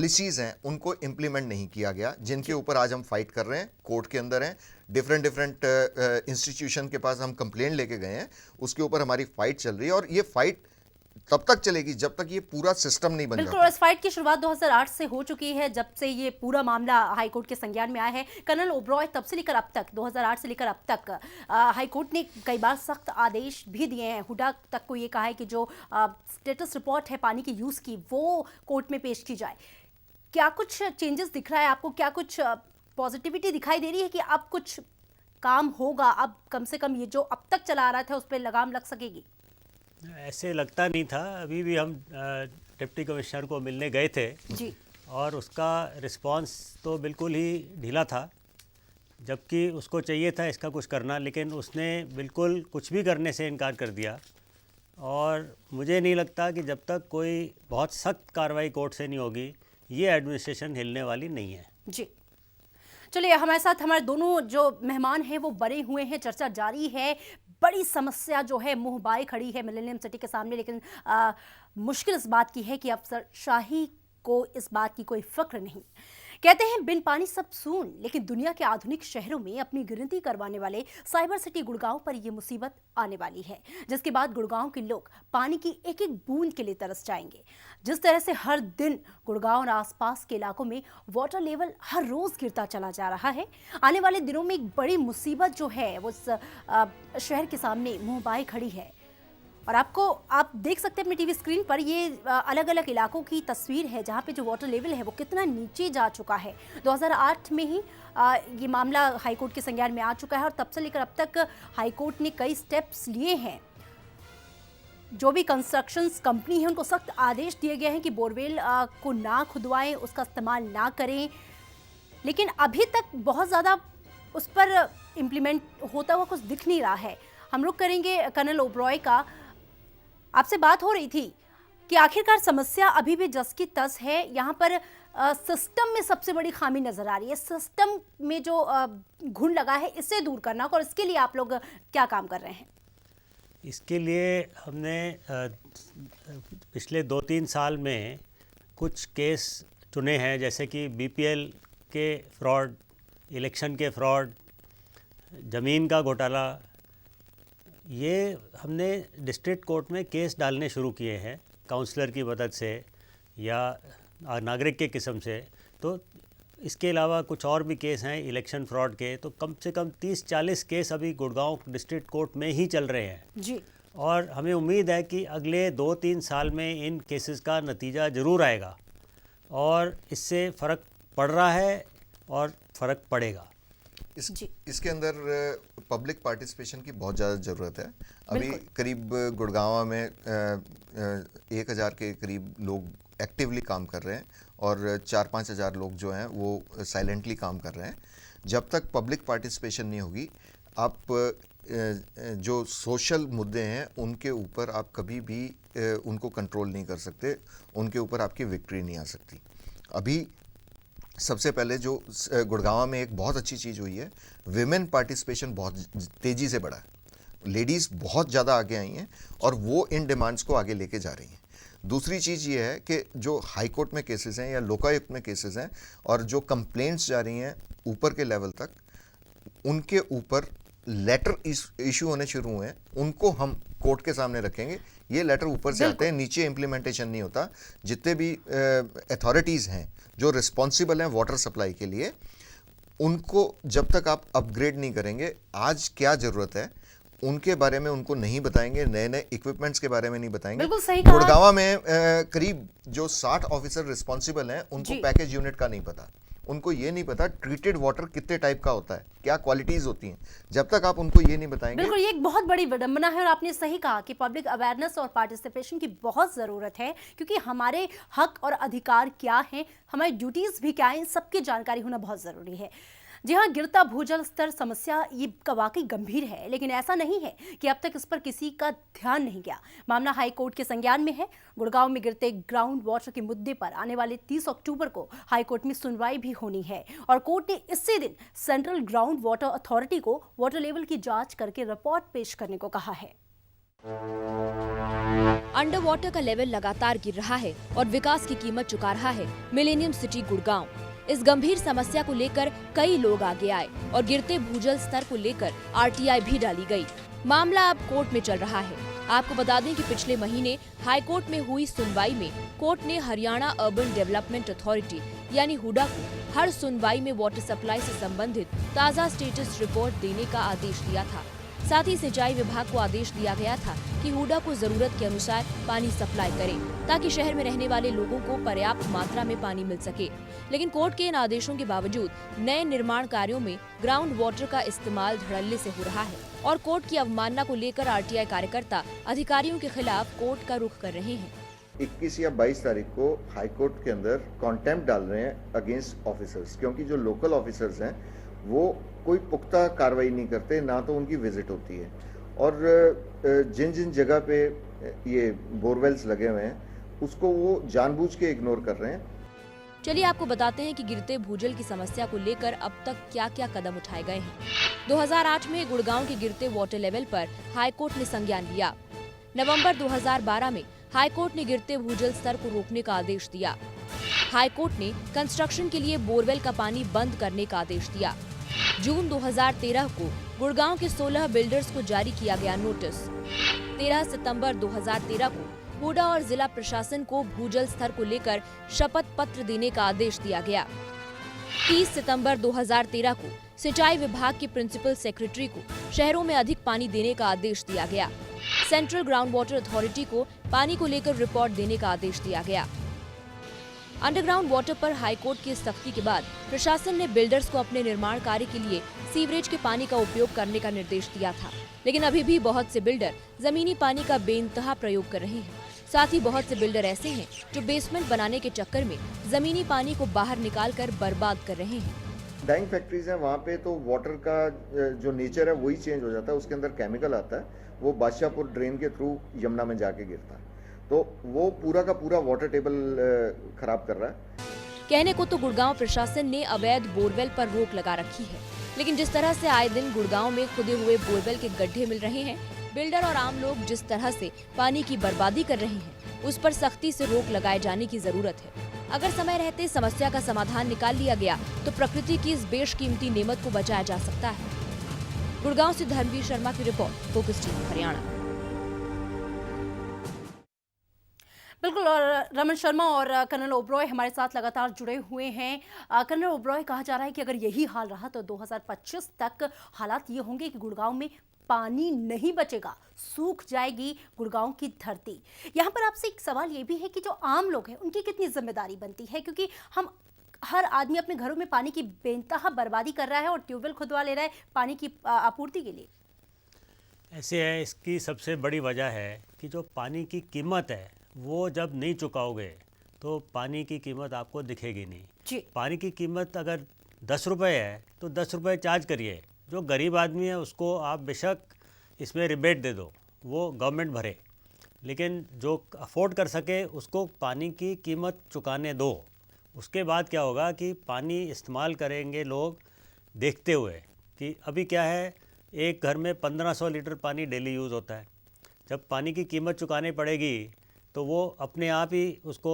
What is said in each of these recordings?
Policies हैं उनको implement नहीं किया गया, जिनके ऊपर आज हम फाइट कर रहे हैं, कोर्ट के अंदर हैं, डिफरेंट इंस्टीट्यूशन के पास हम कंप्लेंट लेके गए हैं, उसके ऊपर हमारी फाइट चल रही है। और ये फाइट तब तक चलेगी जब तक ये पूरा सिस्टम नहीं बन जाता। बिल्कुल, इस फाइट की शुरुआत 2008 से हो चुकी है, जब से ये पूरा मामला हाईकोर्ट के संज्ञान में आया है। कर्नल ओबरॉय, तब से लेकर अब तक, 2008 से लेकर अब तक हाईकोर्ट ने कई बार सख्त आदेश भी दिए हैं। हुडा तक को ये कहा है कि जो स्टेटस रिपोर्ट है पानी के यूज की, वो कोर्ट में पेश की जाए। क्या कुछ चेंजेस दिख रहा है आपको? क्या कुछ पॉजिटिविटी दिखाई दे रही है कि अब कुछ काम होगा, अब कम से कम ये जो अब तक चला आ रहा था उस पर लगाम लग सकेगी? ऐसे लगता नहीं था। अभी भी हम डिप्टी कमिश्नर को मिलने गए थे जी, और उसका रिस्पांस तो बिल्कुल ही ढीला था, जबकि उसको चाहिए था इसका कुछ करना, लेकिन उसने बिल्कुल कुछ भी करने से इनकार कर दिया। और मुझे नहीं लगता कि जब तक कोई बहुत सख्त कार्रवाई कोर्ट से नहीं होगी, ये एडमिनिस्ट्रेशन हिलने वाली नहीं है। जी। चलिए, हमारे साथ हमारे दोनों जो मेहमान हैं वो बने हुए हैं, चर्चा जारी है। बड़ी समस्या जो है मुंह बाए खड़ी है मिलेनियम सिटी के सामने, लेकिन मुश्किल इस बात की है कि अफसरशाही को इस बात की कोई फिक्र नहीं। कहते हैं बिन पानी सब सून, लेकिन दुनिया के आधुनिक शहरों में अपनी गिनती करवाने वाले साइबर सिटी गुड़गांव पर यह मुसीबत आने वाली है, जिसके बाद गुड़गांव के लोग पानी की एक एक बूंद के लिए तरस जाएंगे। जिस तरह से हर दिन गुड़गांव और आसपास के इलाकों में वाटर लेवल हर रोज गिरता चला जा रहा है, आने वाले दिनों में एक बड़ी मुसीबत जो है वो शहर के सामने मुंह बाए खड़ी है। और आप देख सकते हैं अपनी टीवी स्क्रीन पर, ये अलग अलग इलाकों की तस्वीर है जहां पे जो वाटर लेवल है वो कितना नीचे जा चुका है। 2008 में ही ये मामला हाईकोर्ट के संज्ञान में आ चुका है और तब से लेकर अब तक हाईकोर्ट ने कई स्टेप्स लिए हैं। जो भी कंस्ट्रक्शंस कंपनी है उनको सख्त आदेश दिए गए हैं कि बोरवेल को ना खुदवाएं, उसका इस्तेमाल ना करें, लेकिन अभी तक बहुत ज़्यादा उस पर इम्प्लीमेंट होता हुआ कुछ दिख नहीं रहा है। हम लोग करेंगे कर्नल ओबरॉय का, आपसे बात हो रही थी कि आखिरकार समस्या अभी भी जस की तस है। यहाँ पर सिस्टम में सबसे बड़ी खामी नजर आ रही है। सिस्टम में जो घुन लगा है इसे दूर करना, और इसके लिए आप लोग क्या काम कर रहे हैं? इसके लिए हमने पिछले 2-3 साल में कुछ केस चुने हैं, जैसे कि बीपीएल के फ्रॉड, इलेक्शन के फ्रॉड, ज़मीन का घोटाला। ये हमने डिस्ट्रिक्ट कोर्ट में केस डालने शुरू किए हैं काउंसलर की मदद से या नागरिक के किस्म से। तो इसके अलावा कुछ और भी केस हैं इलेक्शन फ्रॉड के, तो कम से कम 30-40 केस अभी गुड़गांव डिस्ट्रिक्ट कोर्ट में ही चल रहे हैं जी। और हमें उम्मीद है कि अगले 2-3 साल में इन केसेस का नतीजा ज़रूर आएगा और इससे फ़र्क पड़ रहा है और फ़र्क पड़ेगा। इसके अंदर पब्लिक पार्टिसिपेशन की बहुत ज़्यादा ज़रूरत है। अभी करीब गुड़गांव में 1000 के करीब लोग एक्टिवली काम कर रहे हैं और 4-5 हज़ार लोग जो हैं वो साइलेंटली काम कर रहे हैं। जब तक पब्लिक पार्टिसिपेशन नहीं होगी, आप जो सोशल मुद्दे हैं उनके ऊपर आप कभी भी उनको कंट्रोल नहीं कर सकते, उनके ऊपर आपकी विक्ट्री नहीं आ सकती। अभी सबसे पहले जो गुड़गांव में एक बहुत अच्छी चीज़ हुई है, विमेन पार्टिसिपेशन बहुत तेज़ी से बढ़ा है। लेडीज़ बहुत ज़्यादा आगे आई हैं और वो इन डिमांड्स को आगे लेके जा रही हैं। दूसरी चीज़ ये है कि जो हाई कोर्ट में केसेस हैं या लोकायुक्त में केसेस हैं और जो कंप्लेंट्स जा रही हैं ऊपर के लेवल तक, उनके ऊपर लेटर इशू होने शुरू हुए हैं, उनको हम कोर्ट के सामने रखेंगे। ये लेटर ऊपर से आते हैं, नीचे इम्प्लीमेंटेशन नहीं होता। जितने भी अथॉरिटीज़ हैं जो रिस्पॉन्सिबल हैं वाटर सप्लाई के लिए, उनको जब तक आप अपग्रेड नहीं करेंगे, आज क्या ज़रूरत है उनके बारे में उनको नहीं बताएंगे, नए नए इक्विपमेंट्स के बारे में नहीं बताएंगे। बिल्कुल सही कहा। गुड़गांव में करीब जो 60 ऑफिसर रिस्पॉन्सिबल हैं, उनको पैकेज यूनिट का नहीं पता, उनको ये नहीं पता ट्रीटेड वाटर कितने टाइप का होता है, क्या क्वालिटीज होती हैं। जब तक आप उनको ये नहीं बताएंगे। बिल्कुल, ये एक बहुत बड़ी विडंबना है और आपने सही कहा कि पब्लिक अवेयरनेस और पार्टिसिपेशन की बहुत ज़रूरत है, क्योंकि हमारे हक और अधिकार क्या हैं, हमारी ड्यूटीज़ भी क्या हैं, इन सबकी जानकारी होना बहुत ज़रूरी है। जी हाँ, गिरता भूजल स्तर समस्या ये वाकई गंभीर है, लेकिन ऐसा नहीं है कि अब तक इस पर किसी का ध्यान नहीं गया। मामला हाई कोर्ट के संज्ञान में है। गुड़गांव में गिरते ग्राउंड वाटर के मुद्दे पर आने वाले 30 अक्टूबर को हाई कोर्ट में सुनवाई भी होनी है और कोर्ट ने इसी दिन सेंट्रल ग्राउंड वाटर अथॉरिटी को वाटर लेवल की जांच करके रिपोर्ट पेश करने को कहा है। अंडर वाटर का लेवल लगातार गिर रहा है और विकास की कीमत चुका रहा है मिलेनियम सिटी गुड़गांव। इस गंभीर समस्या को लेकर कई लोग आगे आए और गिरते भूजल स्तर को लेकर आरटीआई भी डाली गई। मामला अब कोर्ट में चल रहा है। आपको बता दें कि पिछले महीने हाई कोर्ट में हुई सुनवाई में कोर्ट ने हरियाणा अर्बन डेवलपमेंट अथॉरिटी यानी हुडा को हर सुनवाई में वाटर सप्लाई से संबंधित ताज़ा स्टेटस रिपोर्ट देने का आदेश दिया था। साथ ही सिंचाई विभाग को आदेश दिया गया था कि हुडा को जरूरत के अनुसार पानी सप्लाई करे ताकि शहर में रहने वाले लोगों को पर्याप्त मात्रा में पानी मिल सके। लेकिन कोर्ट के इन आदेशों के बावजूद नए निर्माण कार्यों में ग्राउंड वाटर का इस्तेमाल धड़ल्ले से हो रहा है और कोर्ट की अवमानना को लेकर आरटीआई कार्यकर्ता अधिकारियों के खिलाफ कोर्ट का रुख कर रहे हैं। 21 या 22 तारीख को हाई कोर्ट के अंदर कॉन्टेम्प्ट डाल रहे हैं अगेंस्ट ऑफिसर्स, क्योंकि जो लोकल ऑफिसर्स हैं वो कोई पुख्ता कार्रवाई नहीं करते, ना तो उनकी विजिट होती है। और जिन जिन जगह पे ये बोरवेल्स लगे हुए हैं उसको वो जानबूझ के इग्नोर कर रहे हैं। चलिए आपको बताते हैं कि गिरते भूजल की समस्या को लेकर अब तक क्या क्या कदम उठाए गए हैं। 2008 में गुड़गांव के गिरते वाटर लेवल पर हाईकोर्ट ने संज्ञान लिया। नवंबर 2012 में हाईकोर्ट ने गिरते भूजल स्तर को रोकने का आदेश दिया। हाईकोर्ट ने कंस्ट्रक्शन के लिए बोरवेल का पानी बंद करने का आदेश दिया। जून 2013 को गुड़गांव के 16 बिल्डर्स को जारी किया गया नोटिस। 13 सितंबर 2013 को हुडा और जिला प्रशासन को भूजल स्तर को लेकर शपथ पत्र देने का आदेश दिया गया। 30 सितंबर 2013 को सिंचाई विभाग के प्रिंसिपल सेक्रेटरी को शहरों में अधिक पानी देने का आदेश दिया गया। सेंट्रल ग्राउंड वाटर अथॉरिटी को पानी को लेकर रिपोर्ट देने का आदेश दिया गया। अंडरग्राउंड वाटर पर हाईकोर्ट की सख्ती के बाद प्रशासन ने बिल्डर्स को अपने निर्माण कार्य के लिए सीवरेज के पानी का उपयोग करने का निर्देश दिया था। लेकिन अभी भी बहुत से बिल्डर जमीनी पानी का बेइंतहा प्रयोग कर रहे हैं। साथ ही बहुत से बिल्डर ऐसे हैं जो बेसमेंट बनाने के चक्कर में जमीनी पानी को बाहर निकालकर बर्बाद कर रहे हैं। डाइंग फैक्ट्रीज हैं वहाँ पे, तो वाटर का जो नेचर है वही चेंज हो जाता है। उसके अंदर केमिकल आता है, वो बादशाहपुर ड्रेन के थ्रू यमुना में जाके गिरता है, तो वो पूरा का पूरा वाटर टेबल खराब कर रहा है। कहने को तो गुड़गांव प्रशासन ने अवैध बोरवेल पर रोक लगा रखी है, लेकिन जिस तरह से आए दिन गुड़गांव में खुदे हुए बोरवेल के गड्ढे मिल रहे हैं, बिल्डर और आम लोग जिस तरह से पानी की बर्बादी कर रहे हैं, उस पर सख्ती से रोक लगाए जाने की जरूरत है। अगर समय रहते समस्या का समाधान निकाल लिया गया तो प्रकृति की इस बेशकीमती नेमत को बचाया जा सकता है। गुड़गांव से धर्मवीर शर्मा की रिपोर्ट, फोकस टीवी हरियाणा। बिल्कुल, और रमन शर्मा और कर्नल ओबरॉय हमारे साथ लगातार जुड़े हुए हैं। कर्नल ओबरॉय, कहा जा रहा है कि अगर यही हाल रहा तो 2025 तक हालात ये होंगे कि गुड़गांव में पानी नहीं बचेगा, सूख जाएगी गुड़गांव की धरती। यहाँ पर आपसे एक सवाल ये भी है कि जो आम लोग हैं उनकी कितनी जिम्मेदारी बनती है, क्योंकि हम हर आदमी अपने घरों में पानी की बेइंतहा बर्बादी कर रहा है और ट्यूबवेल खुदवा ले रहा है पानी की आपूर्ति के लिए। ऐसे है, इसकी सबसे बड़ी वजह है कि जो पानी की कीमत है वो जब नहीं चुकाओगे तो पानी की कीमत आपको दिखेगी नहीं जी। पानी की कीमत अगर 10 रुपये है तो 10 रुपये चार्ज करिए। जो गरीब आदमी है उसको आप बेशक इसमें रिबेट दे दो, वो गवर्नमेंट भरे, लेकिन जो अफोर्ड कर सके उसको पानी की कीमत चुकाने दो। उसके बाद क्या होगा कि पानी इस्तेमाल करेंगे लोग देखते हुए कि अभी क्या है, एक घर में 1500 लीटर पानी डेली यूज़ होता है। जब पानी की कीमत चुकानी पड़ेगी तो वो अपने आप ही उसको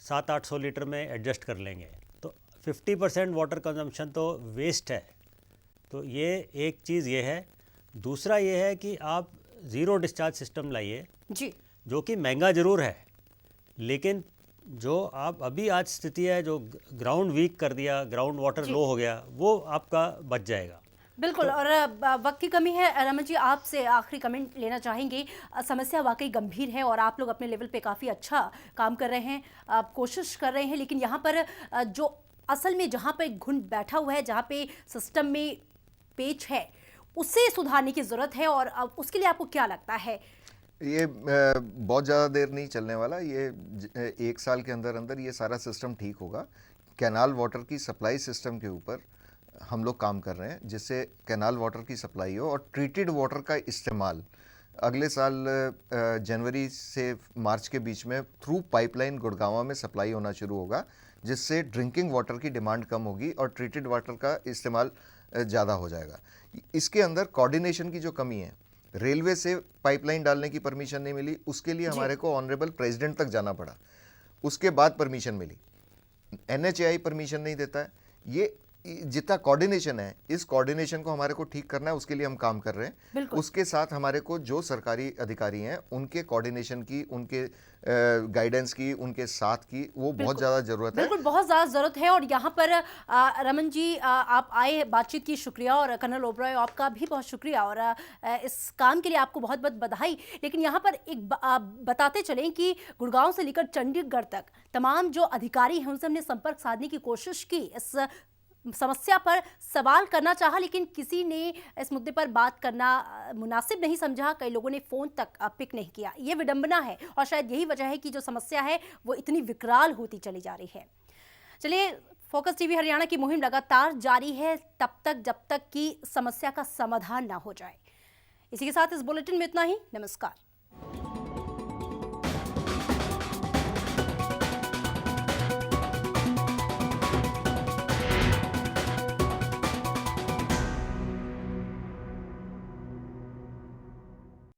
700-800 लीटर में एडजस्ट कर लेंगे। तो 50% वाटर कंजम्पशन तो वेस्ट है। तो ये एक चीज़ ये है। दूसरा ये है कि आप ज़ीरो डिस्चार्ज सिस्टम लाइए जी, जो कि महंगा ज़रूर है, लेकिन जो आप अभी आज स्थिति है, जो ग्राउंड वीक कर दिया, ग्राउंड वाटर लो हो गया, वो आपका बच जाएगा। बिल्कुल। और वक्त की कमी है, रमन जी आपसे आखिरी कमेंट लेना चाहेंगे। समस्या वाकई गंभीर है और आप लोग अपने लेवल पे काफ़ी अच्छा काम कर रहे हैं, आप कोशिश कर रहे हैं, लेकिन यहाँ पर जो असल में जहाँ पे घुन बैठा हुआ है, जहाँ पे सिस्टम में पेच है, उसे सुधारने की ज़रूरत है। और उसके लिए आपको क्या लगता है? ये बहुत ज़्यादा देर नहीं चलने वाला, ये 1 साल के अंदर अंदर ये सारा सिस्टम ठीक होगा। कैनाल वाटर की सप्लाई सिस्टम के ऊपर हम लोग काम कर रहे हैं, जिससे कैनाल वाटर की सप्लाई हो और ट्रीटेड वाटर का इस्तेमाल अगले साल जनवरी से मार्च के बीच में थ्रू पाइपलाइन गुड़गांव में सप्लाई होना शुरू होगा, जिससे ड्रिंकिंग वाटर की डिमांड कम होगी और ट्रीटेड वाटर का इस्तेमाल ज़्यादा हो जाएगा। इसके अंदर कोऑर्डिनेशन की जो कमी है, रेलवे से पाइपलाइन डालने की परमिशन नहीं मिली, उसके लिए जी। हमारे को ऑनरेबल प्रेसिडेंट तक जाना पड़ा, उसके बाद परमिशन मिली। NHAI परमिशन नहीं देता है। ये जितना कोऑर्डिनेशन है, इस कोऑर्डिनेशन को हमारे को ठीक करना है, उसके लिए हम काम कर रहे हैं। बिल्कुल। उसके साथ हमारे को जो सरकारी अधिकारी हैं उनके कोऑर्डिनेशन की, उनके गाइडेंस की, उनके साथ की, वो बहुत ज़्यादा ज़रूरत है। बिल्कुल बहुत ज़्यादा ज़रूरत है। और यहाँ पर रमन जी आप आए, बातचीत की शुक्रिया, और कर्नल ओबरॉय आपका भी बहुत शुक्रिया, और इस काम के लिए आपको बहुत बहुत बधाई। लेकिन यहाँ पर एक बताते चलें कि गुड़गांव से लेकर चंडीगढ़ तक तमाम जो अधिकारी हैं उनसे हमने संपर्क साधने की कोशिश की, इस समस्या पर सवाल करना चाहा, लेकिन किसी ने इस मुद्दे पर बात करना मुनासिब नहीं समझा। कई लोगों ने फ़ोन तक पिक नहीं किया। ये विडंबना है, और शायद यही वजह है कि जो समस्या है वो इतनी विकराल होती चली जा रही है। चलिए, फोकस टीवी हरियाणा की मुहिम लगातार जारी है तब तक जब तक कि समस्या का समाधान ना हो जाए। इसी के साथ इस बुलेटिन में इतना ही। नमस्कार।